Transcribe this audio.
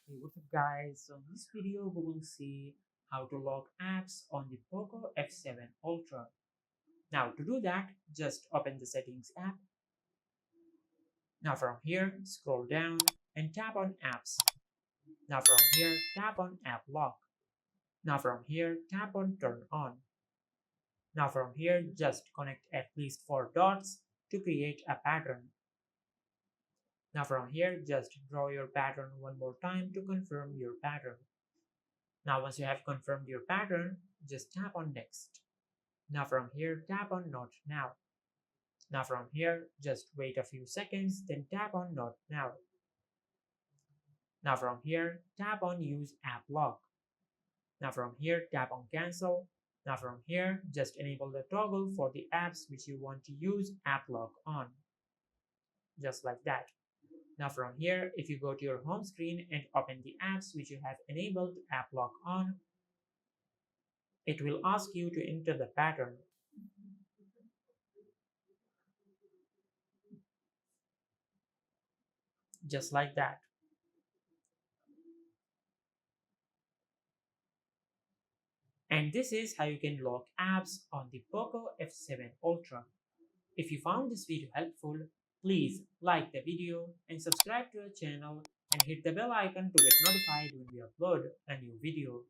Hey, what's up guys? So in this video we will see how to lock apps on the Poco F7 Ultra. Now to do that, just open the settings app. Now from here, scroll down and tap on apps. Now from here, tap on app lock. Now from here, tap on turn on. Now from here, just connect at least 4 dots to create a pattern. Now from here, just draw your pattern one more time to confirm your pattern. Now once you have confirmed your pattern, just tap on next. Now from here, tap on not now. Now from here, just wait a few seconds, then tap on not now. Now from here, tap on use app lock. Now from here, tap on cancel. Now from here, just enable the toggle for the apps which you want to use app lock on. Just like that. Now from here, if you go to your home screen and open the apps which you have enabled app lock on, it will ask you to enter the pattern. Just like that. And this is how you can lock apps on the Poco F7 Ultra. If you found this video helpful, please like the video and subscribe to our channel and hit the bell icon to get notified when we upload a new video.